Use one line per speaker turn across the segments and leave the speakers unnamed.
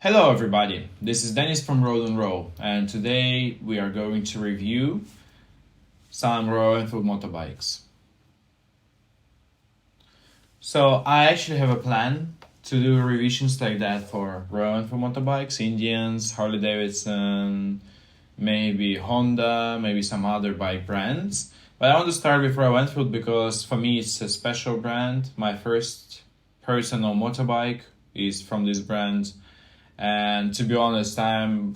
Hello everybody, this is Dennis from Roll, and today we are going to review some Royal Enfield motorbikes. So I actually have a plan to do revisions like that for Royal Enfield motorbikes, Indians, Harley Davidson, maybe Honda, maybe some other bike brands. But I want to start with Royal Enfield because for me it's a special brand. My first personal motorbike is from this brand. And to be honest, I'm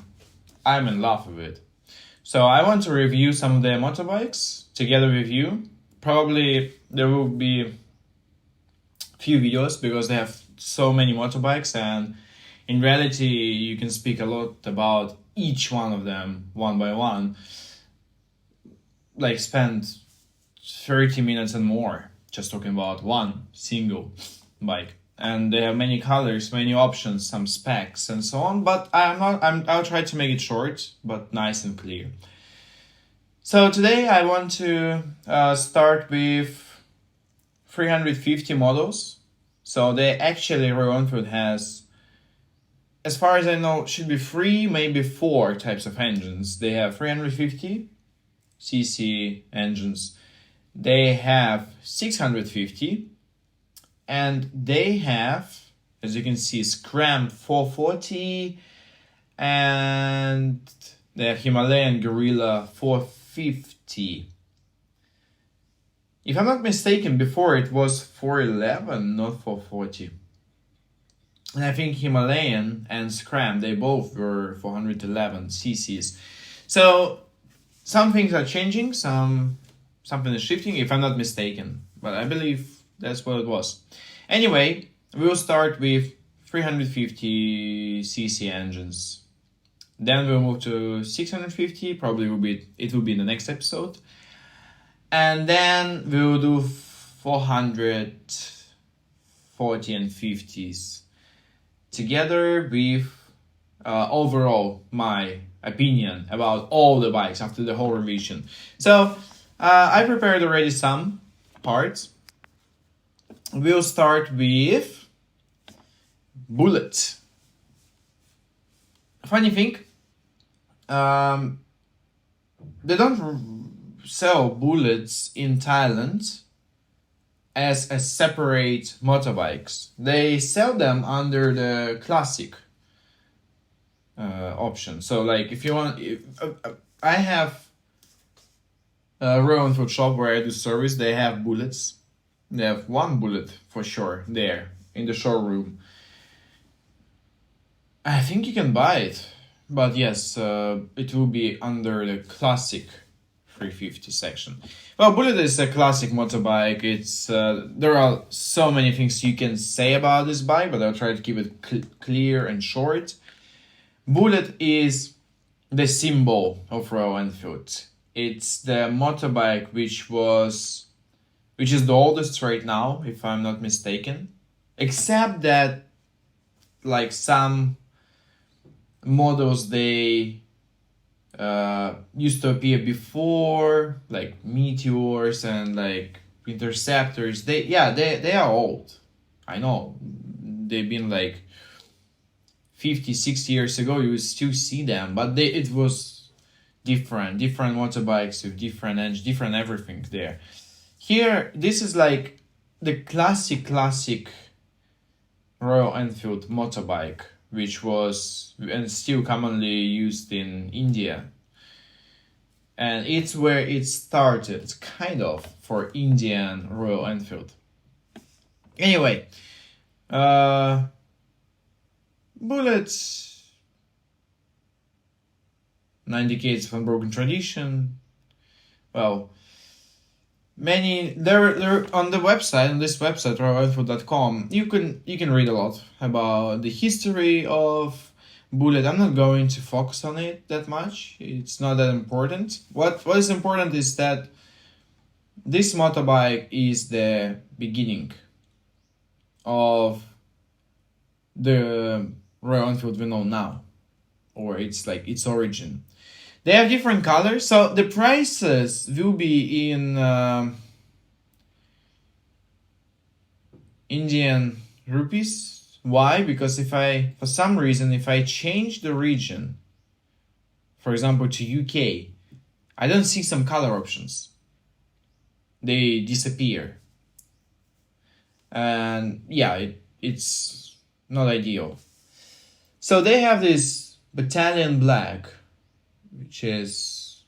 in love with it. So I want to review some of their motorbikes together with you. Probably there will be few videos because they have so many motorbikes, and in reality you can speak a lot about each one of them one by one. Like spend 30 minutes and more just talking about one single bike. And they have many colors, many options, some specs, and so on. But I'll try to make it short, but nice and clear. So today I want to start with 350 models. So they actually, Royal Enfield has, as far as I know, should be 3, maybe 4 types of engines. They have 350 cc engines. They have 650. And they have, as you can see, Scram 440, and they have Himalayan Gorilla 450. If I'm not mistaken, before it was 411, not 440. And I think Himalayan and Scram, they both were 411 cc's. So some things are changing, something is shifting, if I'm not mistaken. But I believe that's what it was. Anyway, we'll start with 350 cc engines. Then we'll move to 650. Probably it will be in the next episode. And then we'll do 440 and 50s together with overall my opinion about all the bikes after the whole revision. So I prepared already some parts. We'll start with Bullet. Funny thing, they don't sell Bullets in Thailand as a separate motorbikes. They sell them under the classic option. So like if you want, I have a Royal Enfield shop where I do service. They have Bullets. They have one Bullet for sure there in the showroom. I think you can buy it, but yes, it will be under the classic 350 section. Well, Bullet is a classic motorbike. It's there are so many things you can say about this bike, but I'll try to keep it clear and short. Bullet is the symbol of Royal Enfield. It's the motorbike which is the oldest right now, if I'm not mistaken. Except that, like some models, they used to appear before, like Meteors and like Interceptors. They are old. I know. They've been like 50, 60 years ago, you would still see them, but it was different motorbikes with different engines, different everything there. Here, this is like the classic Royal Enfield motorbike, which was and still commonly used in India. And it's where it started, kind of, for Indian Royal Enfield. Anyway, Bullets, 9 decades of unbroken tradition. Well, many there on the website, on this website, royalenfield.com, you can read a lot about the history of Bullet. I'm not going to focus on it that much. It's not that important. What is important is that this motorbike is the beginning of the Royal Enfield we know now, or it's like its origin. They have different colors, so the prices will be in Indian rupees. Why? Because for some reason, if I change the region, for example, to UK, I don't see some color options. They disappear. And yeah, it's not ideal. So they have this battalion black, which is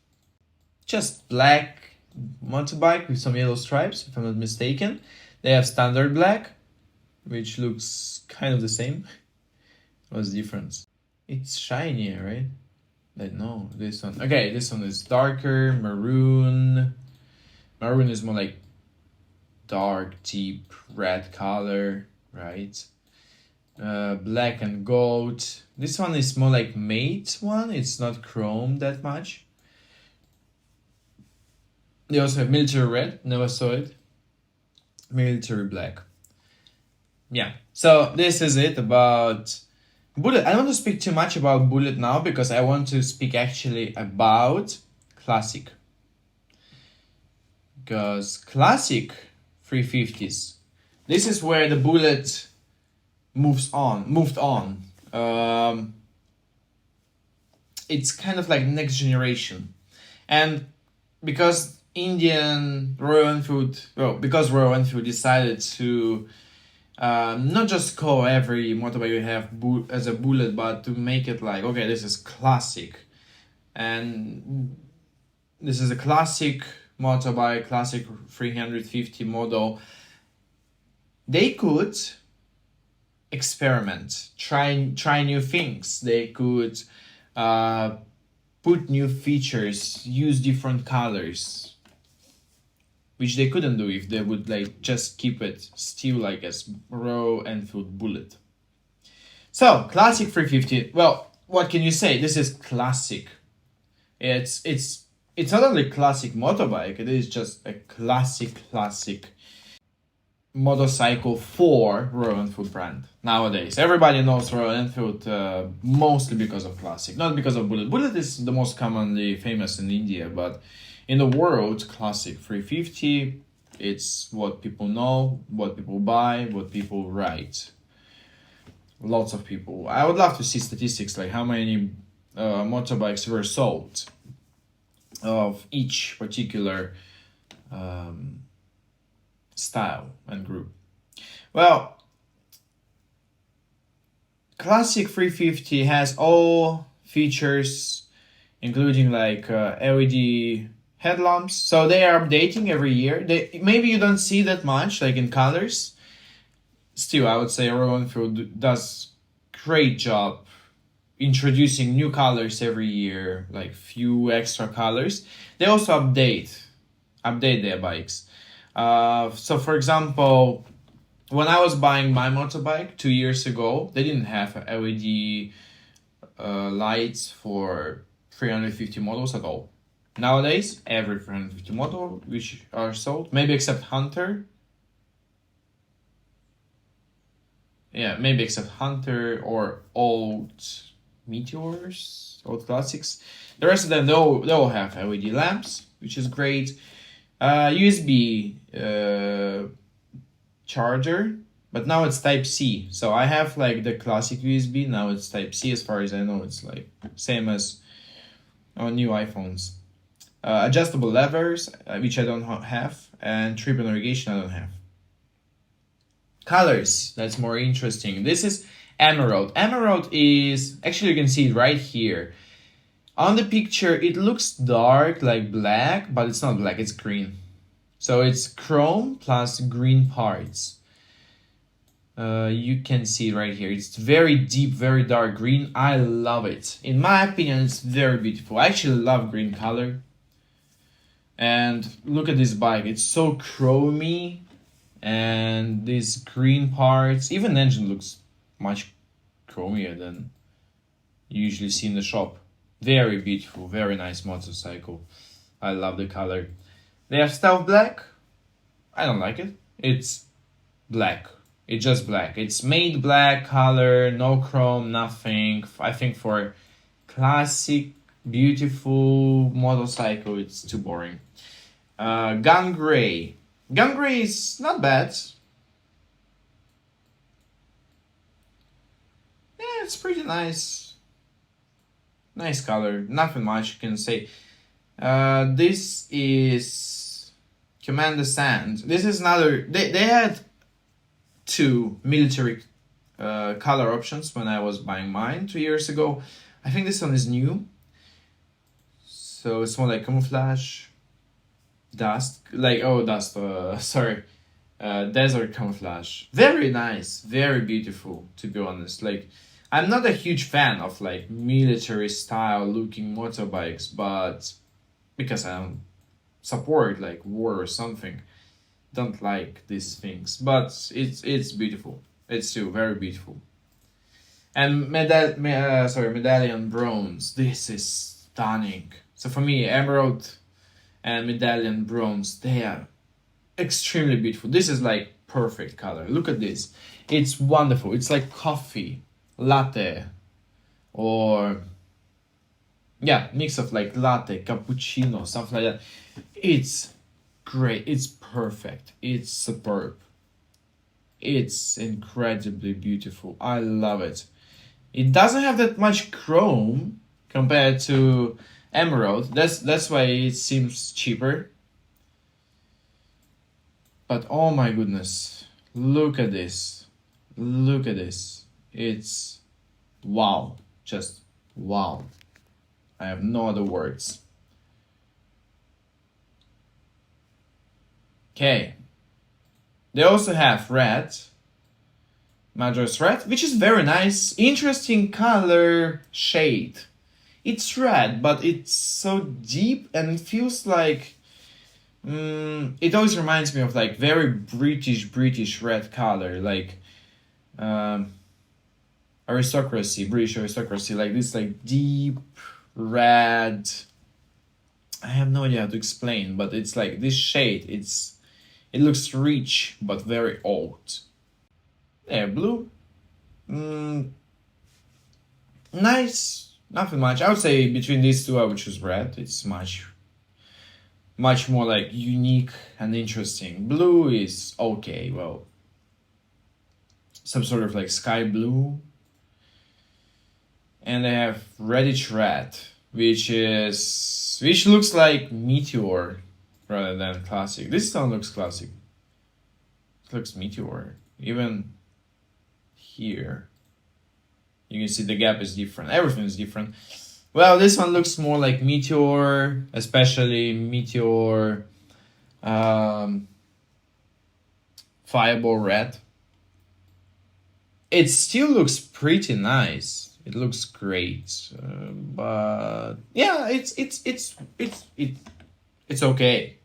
just black motorbike with some yellow stripes, if I'm not mistaken. They have standard black, which looks kind of the same. What's the difference? It's shinier, right? Like, no, this one. Okay, this one is darker, maroon. Maroon is more like dark, deep red color, right? Black and gold. This one is more like matte one. It's not chrome that much. They also have military red. Never saw it. Military black. Yeah. So this is it about Bullet. I don't want to speak too much about Bullet now because I want to speak actually about Classic. Because Classic 350s, this is where the Bullet moved on. It's kind of like next generation. And because Royal Enfield decided to not just call every motorbike you have as a Bullet, but to make it like, okay, this is Classic. And this is a classic motorbike, classic 350 model. They could experiment, try new things. They could put new features, use different colors, which they couldn't do if they would like just keep it still like as Royal Enfield Bullet. So classic 350. Well, what can you say? This is classic. It's not only classic motorbike. It is just a classic motorcycle for Royal Enfield brand. Nowadays, everybody knows Royal Enfield mostly because of Classic, not because of Bullet. Bullet is the most commonly famous in India, but in the world, Classic 350, it's what people know, what people buy, what people ride. Lots of people. I would love to see statistics like how many motorbikes were sold of each particular style and group. Well, Classic 350 has all features, including like LED headlamps. So they are updating every year. Maybe you don't see that much like in colors. Still, I would say Royal Enfield does great job introducing new colors every year, like few extra colors. They also update their bikes. So for example, when I was buying my motorbike 2 years ago, they didn't have LED lights for 350 models at all. Nowadays, every 350 model which are sold, maybe except Hunter. Yeah, maybe except Hunter or old Meteors, old classics. The rest of them, they all have LED lamps, which is great. USB charger, but now it's Type-C. So I have like the classic USB, now it's Type-C. As far as I know, it's like same as on new iPhones. Adjustable levers, which I don't have, and triple navigation I don't have. Colors, that's more interesting. This is Emerald. Emerald is, actually you can see it right here. On the picture, it looks dark, like black, but it's not black, it's green. So it's chrome plus green parts. You can see it right here. It's very deep, very dark green. I love it. In my opinion, it's very beautiful. I actually love green color. And look at this bike. It's so chromy. And these green parts, even the engine looks much chromier than you usually see in the shop. Very beautiful, very nice motorcycle. I love the color. They have stealth black. I don't like it. It's black. It's just black. It's made black color, no chrome, nothing. I think for classic, beautiful motorcycle, it's too boring. Gun gray. Gun gray is not bad. it's pretty nice. Nice color. Nothing much you can say. This is Commander Sand. This is another. They had two military color options when I was buying mine 2 years ago. I think this one is new. So it's more like camouflage, dust, sorry, desert camouflage. Very nice, very beautiful, to be honest. Like, I'm not a huge fan of like military style looking motorbikes, but because I don't support like war or something, don't like these things. But it's beautiful. It's still very beautiful. And medallion bronze. This is stunning. So for me, emerald and medallion bronze, they are extremely beautiful. This is like perfect color. Look at this. It's wonderful. It's like coffee, latte, or yeah, mix of like latte, cappuccino, something like that. It's great. It's perfect. It's superb. It's incredibly beautiful. I love it. It doesn't have that much chrome compared to emerald. That's why it seems cheaper. But oh my goodness, look at this. Look at this. It's wow. Just wow. I have no other words. Okay. They also have red. Madras red, which is very nice. Interesting color shade. It's red, but it's so deep and it feels like it always reminds me of like very British red color, like aristocracy, British aristocracy, like this like deep red. I have no idea how to explain, but it's like this shade. It looks rich but very old. Yeah, blue. Nice. Nothing much. I would say between these two, I would choose red. It's much more like unique and interesting. Blue is okay. Well, some sort of like sky blue. And they have reddish red, which looks like meteor rather than classic. This one looks classic. It looks meteor. Even here, you can see the gap is different. Everything is different. Well, this one looks more like meteor, especially meteor fireball red. It still looks pretty nice. It looks great, but yeah, it's okay.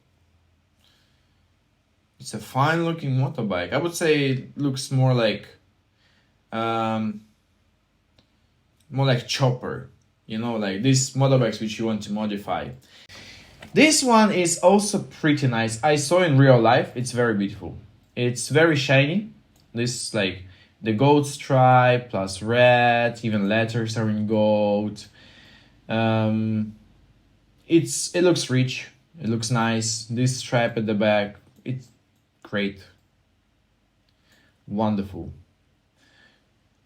It's a fine looking motorbike. I would say it looks more like chopper, like these motorbikes which you want to modify. This one is also pretty nice. I saw in real life. It's very beautiful. It's very shiny. This like the gold stripe plus red, even letters are in gold. It looks rich. It looks nice. This stripe at the back, it's great. Wonderful.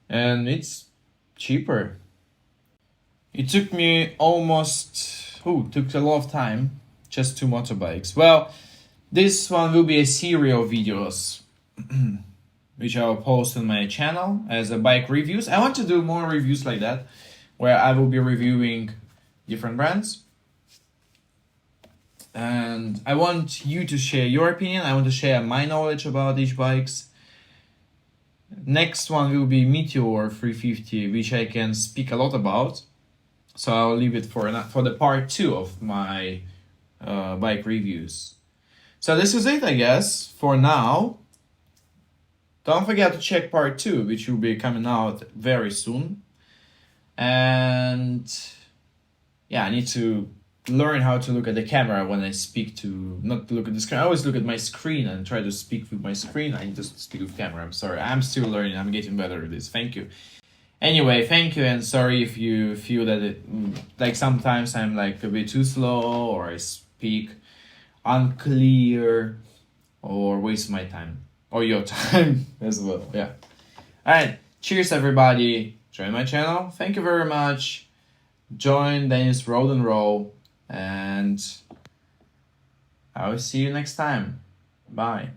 And it's cheaper. It took me took a lot of time. Just 2 motorbikes. Well, this one will be a series of videos which I will post on my channel as a bike reviews. I want to do more reviews like that, where I will be reviewing different brands. And I want you to share your opinion. I want to share my knowledge about each bikes. Next one will be Meteor 350, which I can speak a lot about. So I'll leave it for the part 2 of my bike reviews. So this is it, I guess, for now. Don't forget to check part 2, which will be coming out very soon. And yeah, I need to learn how to look at the camera when I speak not to look at the screen. I always look at my screen and try to speak with my screen. I need to speak with camera. I'm sorry. I'm still learning. I'm getting better at this. Thank you. Anyway, thank you, and sorry if you feel that sometimes I'm like a bit too slow or I speak unclear or waste my time or your time as well. Yeah. All right. Cheers, everybody. join my channel. Thank you very much. Join Dennis Road and Roll, and I will see you next time. Bye.